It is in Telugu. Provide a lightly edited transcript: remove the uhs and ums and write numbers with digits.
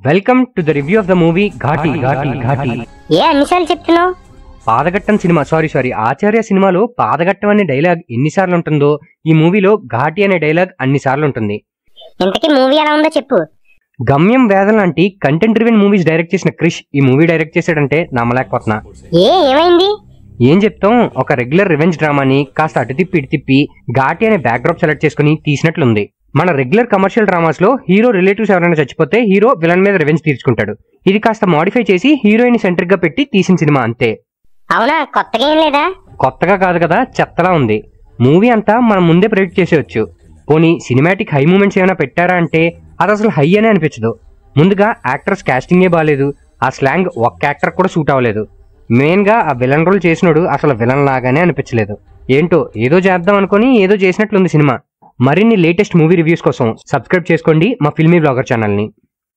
Welcome to the review of the movie Ghaati Ghaati Ghaati. ఏ అన్నిసార్లు చెప్తున్నావు? పాదఘట్టం సినిమా సారీ ఆచార్య సినిమాలో పాదఘట్టం అనే డైలాగ్ ఎన్నిసార్లు ఉంటుందో ఈ మూవీలో ఘాటి అనే డైలాగ్ అన్నిసార్లు ఉంటుంది. ఇంతకీ మూవీ ఎలా ఉందో చెప్పు. గమ్యం వేదం లాంటి కంటెంట్ డ్రివెన్ మూవీస్ డైరెక్ట్ చేసిన క్రిష్ ఈ మూవీ డైరెక్ట్ చేశాడంటే నమ్మలేకపోతున్నా. ఏమైంది? ఏం చెప్తాం, ఒక రెగ్యులర్ రివెంజ్ డ్రామాని కాస్త అటు తిప్పి ఇటు తిప్పి ఘాటి అనే బ్యాక్డ్రాప్ సెలెక్ట్ చేసుకుని తీసినట్లుంది. మన రెగ్యులర్ కమర్షియల్ డ్రామాస్ లో హీరో రిలేటివ్స్ ఎవరైనా చచ్చిపోతే హీరో విలన్ మీద రివెంజ్ తీర్చుకుంటాడు. ఇది కాస్త మోడిఫై చేసి హీరోయిన్ సెంట్రిక్ గా పెట్టి తీసిన సినిమా అంతే. అవునా? కొత్తగా ఏం లేదా? కొత్తగా కాదు కదా, చెత్తలా ఉంది. మూవీ అంతా మనం ముందే ప్రెడిక్ట్ చేసేవచ్చు. పోనీ సినిమాటిక్ హై మూమెంట్స్ ఏమైనా పెట్టారా అంటే అది అసలు హై అనే అనిపించదు. ముందుగా యాక్టర్స్ కాస్టింగే బాగాలేదు, ఆ స్లాంగ్ ఒక్క యాక్టర్ కూడా సూట్ అవ్వలేదు. మెయిన్ గా ఆ విలన్ రోల్ చేసినోడు అసలు విలన్ లాగానే అనిపించలేదు. ఏంటో ఏదో చేద్దాం అనుకుని ఏదో చేసినట్లుంది సినిమా. మరిన్ని లేటెస్ట్ మూవీ రివ్యూస్ కోసం సబ్స్క్రైబ్ చేసుకోండి మా ఫిల్మీ బ్లాగర్ ఛానల్ని.